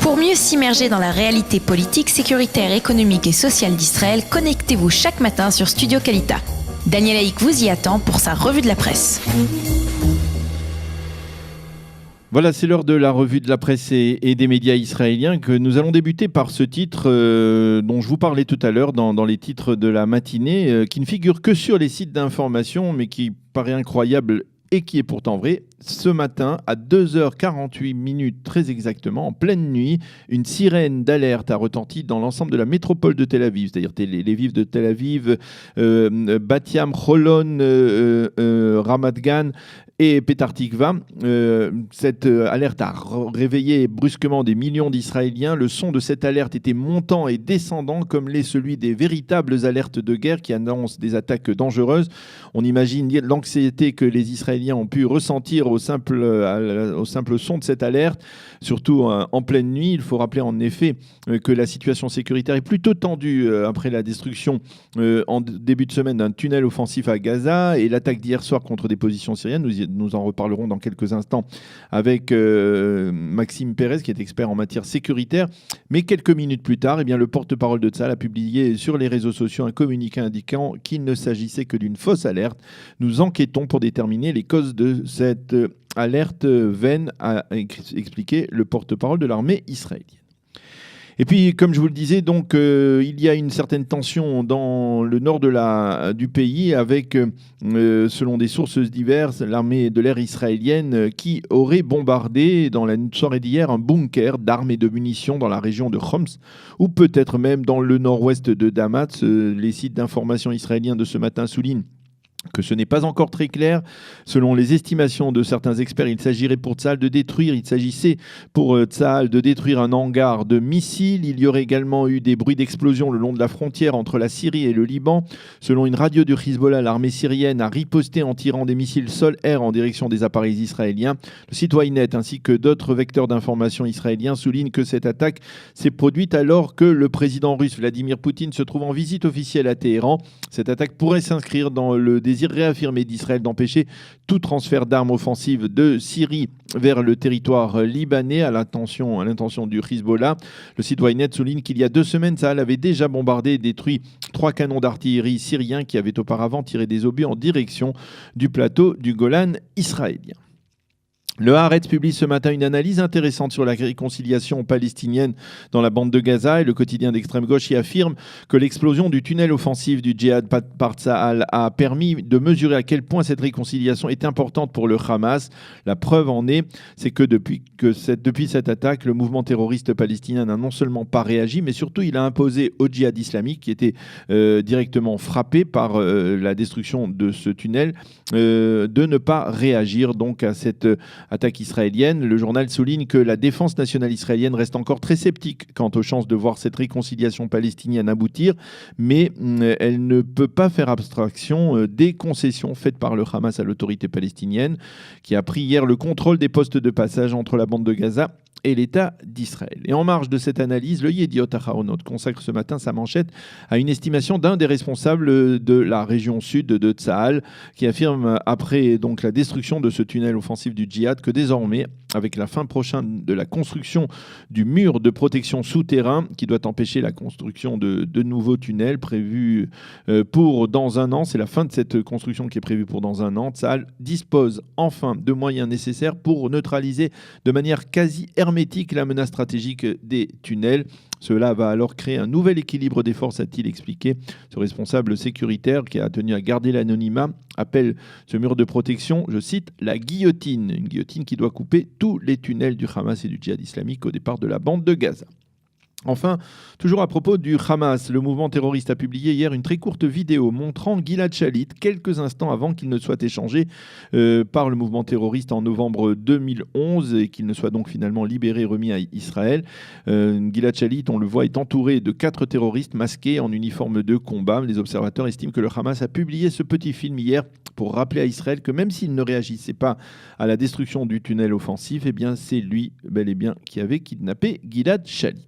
Pour mieux s'immerger dans la réalité politique, sécuritaire, économique et sociale d'Israël, connectez-vous chaque matin sur Studio Kalita. Daniel Haïk vous y attend pour sa revue de la presse. Voilà, c'est l'heure de la revue de la presse et des médias israéliens que nous allons débuter par ce titre dont je vous parlais tout à l'heure dans les titres de la matinée, qui ne figure que sur les sites d'information, mais qui paraît incroyable et qui est pourtant vrai. Ce matin, à 2h48, très exactement, en pleine nuit, une sirène d'alerte a retenti dans l'ensemble de la métropole de Tel Aviv, c'est-à-dire les villes de Tel Aviv, Bat Yam, Holon, Ramat Gan et Petar Tikva. Cette alerte a réveillé brusquement des millions d'Israéliens. Le son de cette alerte était montant et descendant, comme l'est celui des véritables alertes de guerre qui annoncent des attaques dangereuses. On imagine l'anxiété que les Israéliens ont pu ressentir au simple son de cette alerte, surtout en pleine nuit. Il faut rappeler en effet que la situation sécuritaire est plutôt tendue après la destruction en début de semaine d'un tunnel offensif à Gaza et l'attaque d'hier soir contre des positions syriennes. Nous en reparlerons dans quelques instants avec Maxime Pérez, qui est expert en matière sécuritaire. Mais quelques minutes plus tard, le porte-parole de Tsahal a publié sur les réseaux sociaux un communiqué indiquant qu'il ne s'agissait que d'une fausse alerte. Nous enquêtons pour déterminer les causes de cette alerte vaine, a expliqué le porte-parole de l'armée israélienne. Et puis, comme je vous le disais, donc, il y a une certaine tension dans le nord du pays avec, selon des sources diverses, l'armée de l'air israélienne qui aurait bombardé dans la soirée d'hier un bunker d'armes et de munitions dans la région de Homs, ou peut-être même dans le nord-ouest de Damat. Les sites d'information israéliens de ce matin soulignent que ce n'est pas encore très clair. Selon les estimations de certains experts, il s'agirait pour Tsahal de détruire un hangar de missiles. Il y aurait également eu des bruits d'explosion le long de la frontière entre la Syrie et le Liban. Selon une radio du Hezbollah, l'armée syrienne a riposté en tirant des missiles sol-air en direction des appareils israéliens. Le site Ynet ainsi que d'autres vecteurs d'information israéliens soulignent que cette attaque s'est produite alors que le président russe Vladimir Poutine se trouve en visite officielle à Téhéran. Cette attaque pourrait s'inscrire dans le désir réaffirmé d'Israël d'empêcher tout transfert d'armes offensives de Syrie vers le territoire libanais à l'intention du Hezbollah. Le site Ynet souligne qu'il y a 2 semaines, Tsahal avait déjà bombardé et détruit 3 canons d'artillerie syriens qui avaient auparavant tiré des obus en direction du plateau du Golan israélien. Le Haaretz publie ce matin une analyse intéressante sur la réconciliation palestinienne dans la bande de Gaza, et le quotidien d'extrême gauche y affirme que l'explosion du tunnel offensif du djihad par Tsahal a permis de mesurer à quel point cette réconciliation est importante pour le Hamas. La preuve en est, c'est que depuis cette attaque, le mouvement terroriste palestinien n'a non seulement pas réagi, mais surtout il a imposé au djihad islamique, qui était directement frappé par la destruction de ce tunnel, de ne pas réagir donc à cette attaque israélienne. Le journal souligne que la défense nationale israélienne reste encore très sceptique quant aux chances de voir cette réconciliation palestinienne aboutir, mais elle ne peut pas faire abstraction des concessions faites par le Hamas à l'autorité palestinienne, qui a pris hier le contrôle des postes de passage entre la bande de Gaza et l'État d'Israël. Et en marge de cette analyse, le Yediot Aharonot consacre ce matin sa manchette à une estimation d'un des responsables de la région sud de Tsahal, qui affirme, après donc la destruction de ce tunnel offensif du djihad, que désormais, avec la fin prochaine de la construction du mur de protection souterrain, qui doit empêcher la construction de nouveaux tunnels prévus pour dans un an, c'est la fin de cette construction qui est prévue pour dans un an, Tsahal dispose enfin de moyens nécessaires pour neutraliser de manière quasi hermétique la menace stratégique des tunnels. Cela va alors créer un nouvel équilibre des forces, a-t-il expliqué. Ce responsable sécuritaire, qui a tenu à garder l'anonymat, appelle ce mur de protection, je cite, la guillotine. Une guillotine qui doit couper tous les tunnels du Hamas et du djihad islamique au départ de la bande de Gaza. Enfin, toujours à propos du Hamas, le mouvement terroriste a publié hier une très courte vidéo montrant Gilad Shalit quelques instants avant qu'il ne soit échangé par le mouvement terroriste en novembre 2011 et qu'il ne soit donc finalement libéré et remis à Israël. Gilad Shalit, on le voit, est entouré de 4 terroristes masqués en uniforme de combat. Les observateurs estiment que le Hamas a publié ce petit film hier pour rappeler à Israël que même s'il ne réagissait pas à la destruction du tunnel offensif, c'est lui bel et bien qui avait kidnappé Gilad Shalit.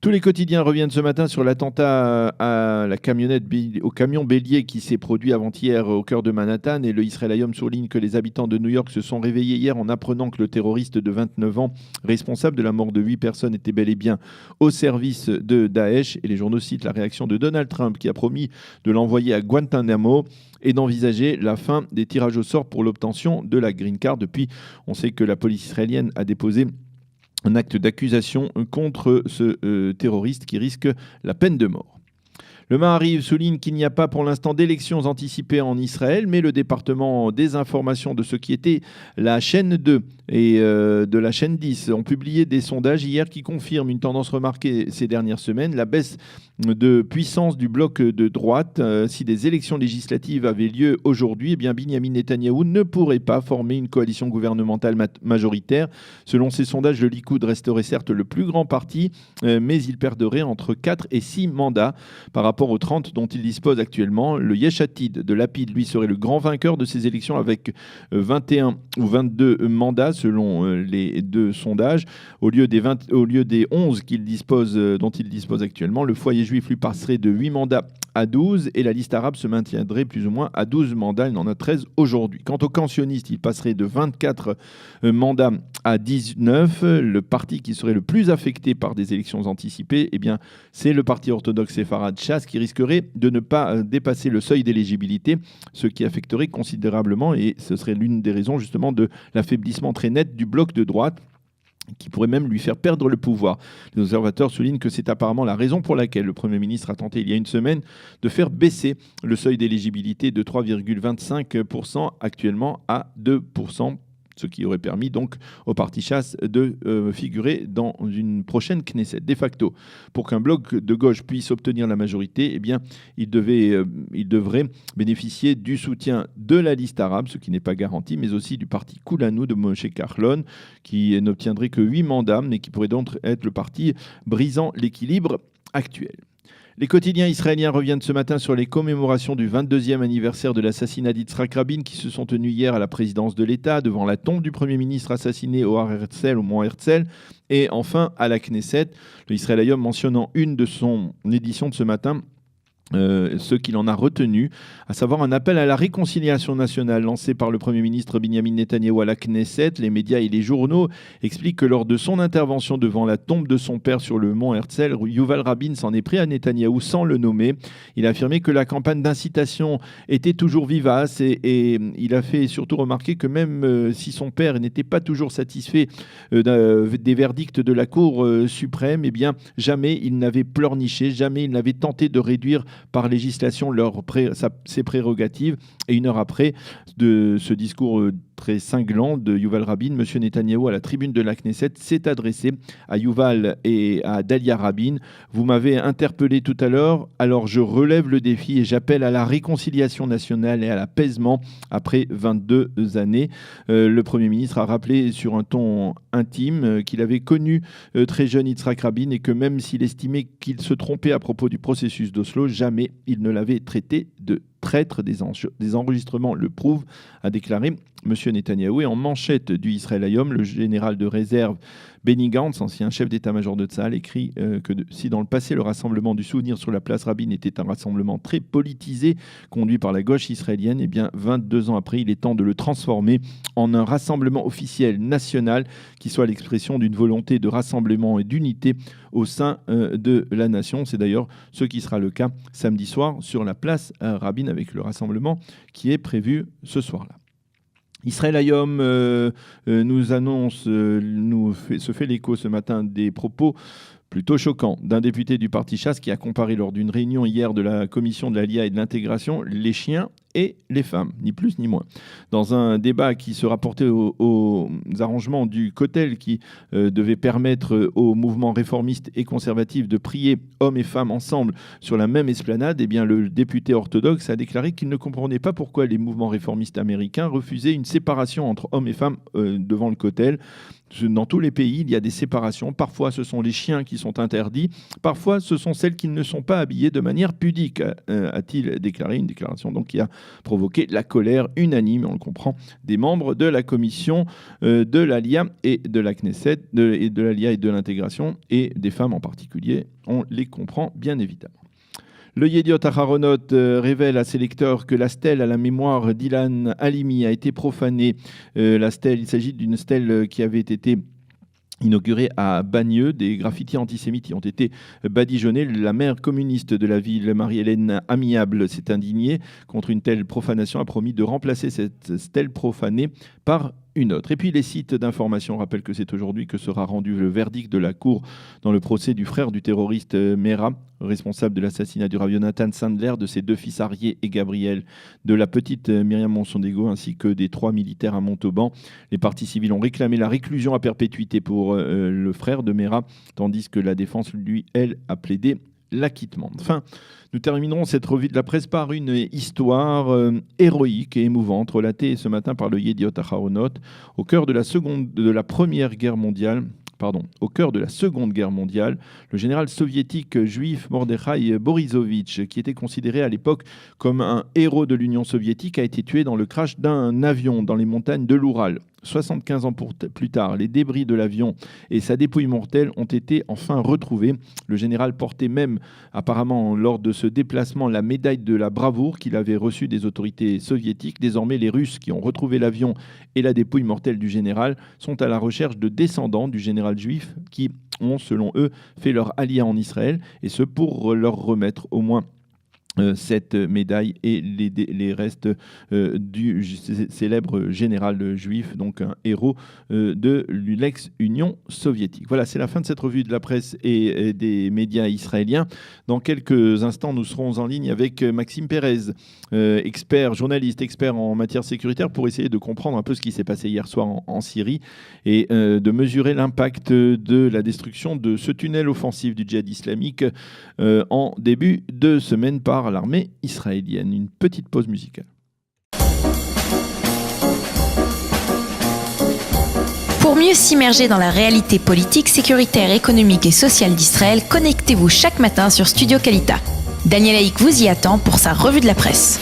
Tous les quotidiens reviennent ce matin sur l'attentat à la camionnette, au camion bélier qui s'est produit avant-hier au cœur de Manhattan. Et le Israël Hayom souligne que les habitants de New York se sont réveillés hier en apprenant que le terroriste de 29 ans, responsable de la mort de 8 personnes, était bel et bien au service de Daesh. Et les journaux citent la réaction de Donald Trump qui a promis de l'envoyer à Guantanamo et d'envisager la fin des tirages au sort pour l'obtention de la green card. Depuis, on sait que la police israélienne a déposé un acte d'accusation contre ce terroriste qui risque la peine de mort. Le Maariv souligne qu'il n'y a pas pour l'instant d'élections anticipées en Israël, mais le département des informations de ce qui était la chaîne 2 et de la chaîne 10 ont publié des sondages hier qui confirment une tendance remarquée ces dernières semaines, la baisse de puissance du bloc de droite. Si des élections législatives avaient lieu aujourd'hui, eh bien Binyamin Netanyahou ne pourrait pas former une coalition gouvernementale majoritaire. Selon ces sondages, le Likoud resterait certes le plus grand parti, mais il perdrait entre 4 et 6 mandats par rapport aux 30 dont il dispose actuellement. Le Yesh Atid de Lapid, lui, serait le grand vainqueur de ces élections avec 21 ou 22 mandats selon les deux sondages. Au lieu des 11 dont il dispose actuellement, le foyer juif lui passerait de 8 mandats à 12 et la liste arabe se maintiendrait plus ou moins à 12 mandats. Il en a 13 aujourd'hui. Quant au camp sioniste, il passerait de 24 mandats à 19. Le parti qui serait le plus affecté par des élections anticipées, eh bien, c'est le parti orthodoxe séfarade Shas qui risquerait de ne pas dépasser le seuil d'éligibilité, ce qui affecterait considérablement et ce serait l'une des raisons justement de l'affaiblissement très net du bloc de droite, qui pourrait même lui faire perdre le pouvoir. Les observateurs soulignent que c'est apparemment la raison pour laquelle le Premier ministre a tenté il y a une semaine de faire baisser le seuil d'éligibilité de 3,25% actuellement à 2%, ce qui aurait permis donc au parti Shas de figurer dans une prochaine Knesset. De facto, pour qu'un bloc de gauche puisse obtenir la majorité, eh bien, il devrait bénéficier du soutien de la liste arabe, ce qui n'est pas garanti, mais aussi du parti Kulanu de Moshe Kahlon, qui n'obtiendrait que 8 mandats, mais qui pourrait donc être le parti brisant l'équilibre actuel. Les quotidiens israéliens reviennent ce matin sur les commémorations du 22e anniversaire de l'assassinat d'Yitzhak Rabin qui se sont tenues hier à la présidence de l'État, devant la tombe du Premier ministre assassiné au Har Herzl, au mont Herzl, et enfin à la Knesset. Le Israël Hayom mentionnant une de son édition de ce matin, ce qu'il en a retenu, à savoir un appel à la réconciliation nationale lancé par le Premier ministre Binyamin Netanyahou à la Knesset. Les médias et les journaux expliquent que lors de son intervention devant la tombe de son père sur le mont Herzl, Yuval Rabin s'en est pris à Netanyahou sans le nommer. Il a affirmé que la campagne d'incitation était toujours vivace et il a fait surtout remarquer que même si son père n'était pas toujours satisfait des verdicts de la Cour suprême, eh bien jamais il n'avait pleurniché, jamais il n'avait tenté de réduire par législation ses prérogatives. Et une heure après de ce discours très cinglant de Yuval Rabin, M. Netanyahou, à la tribune de la Knesset, s'est adressé à Yuval et à Dalia Rabin. Vous m'avez interpellé tout à l'heure, alors je relève le défi et j'appelle à la réconciliation nationale et à l'apaisement après 22 années. Le Premier ministre a rappelé sur un ton intime qu'il avait connu très jeune Yitzhak Rabin et que même s'il estimait qu'il se trompait à propos du processus d'Oslo, jamais il ne l'avait traité de traître. Des enregistrements le prouvent, a déclaré M. Netanyahou. Et en manchette du Israël Hayom, le général de réserve Benny Gantz, ancien chef d'état-major de Tsahal, écrit que si dans le passé le rassemblement du souvenir sur la place Rabin était un rassemblement très politisé, conduit par la gauche israélienne, eh bien 22 ans après, il est temps de le transformer en un rassemblement officiel national qui soit l'expression d'une volonté de rassemblement et d'unité au sein de la nation. C'est d'ailleurs ce qui sera le cas samedi soir sur la place Rabin avec le rassemblement qui est prévu ce soir-là. Israël Hayom nous annonce, se fait l'écho ce matin des propos plutôt choquant d'un député du parti Shas qui a comparé lors d'une réunion hier de la commission de l'Alia et de l'intégration les chiens et les femmes, ni plus ni moins. Dans un débat qui se rapportait aux arrangements du Kotel qui devait permettre aux mouvements réformistes et conservatifs de prier hommes et femmes ensemble sur la même esplanade, eh bien, le député orthodoxe a déclaré qu'il ne comprenait pas pourquoi les mouvements réformistes américains refusaient une séparation entre hommes et femmes devant le Kotel. Dans tous les pays, il y a des séparations. Parfois, ce sont les chiens qui sont interdits. Parfois, ce sont celles qui ne sont pas habillées de manière pudique, a-t-il déclaré. Une déclaration donc qui a provoqué la colère unanime, on le comprend, des membres de la commission de l'Alia et de la Knesset, de l'Alia et de l'intégration, et des femmes en particulier. On les comprend bien évidemment. Le Yediot Aharonot révèle à ses lecteurs que la stèle à la mémoire d'Ilan Halimi a été profanée. Il s'agit d'une stèle qui avait été inaugurée à Bagneux. Des graffitis antisémites y ont été badigeonnés. La maire communiste de la ville, Marie-Hélène Amiable, s'est indignée contre une telle profanation, a promis de remplacer cette stèle profanée par une autre. Et puis les sites d'information rappellent que c'est aujourd'hui que sera rendu le verdict de la Cour dans le procès du frère du terroriste Mera, responsable de l'assassinat du Rav Jonathan Sandler, de ses 2 fils Arié et Gabriel, de la petite Myriam Monsondego, ainsi que des 3 militaires à Montauban. Les parties civiles ont réclamé la réclusion à perpétuité pour le frère de Mera, tandis que la défense, lui, elle, a plaidé l'acquittement. Enfin, nous terminerons cette revue de la presse par une histoire héroïque et émouvante relatée ce matin par le Yediot Aharonot au cœur de la Seconde Guerre mondiale. Le général soviétique juif Mordechai Borisovitch, qui était considéré à l'époque comme un héros de l'Union soviétique, a été tué dans le crash d'un avion dans les montagnes de l'Oural. 75 ans plus tard, les débris de l'avion et sa dépouille mortelle ont été enfin retrouvés. Le général portait même, apparemment, lors de ce déplacement, la médaille de la bravoure qu'il avait reçue des autorités soviétiques. Désormais, les Russes qui ont retrouvé l'avion et la dépouille mortelle du général sont à la recherche de descendants du général juif qui ont, selon eux, fait leur aliyah en Israël, et ce pour leur remettre au moins cette médaille et les restes du célèbre général juif, donc un héros de l'ex-Union soviétique. Voilà, c'est la fin de cette revue de la presse et des médias israéliens. Dans quelques instants, nous serons en ligne avec Maxime Pérez, journaliste expert en matière sécuritaire, pour essayer de comprendre un peu ce qui s'est passé hier soir en Syrie et de mesurer l'impact de la destruction de ce tunnel offensif du djihad islamique en début de semaine par l'armée israélienne. Une petite pause musicale. Pour mieux s'immerger dans la réalité politique, sécuritaire, économique et sociale d'Israël, connectez-vous chaque matin sur Studio Kalita. Daniel Haïk vous y attend pour sa revue de la presse.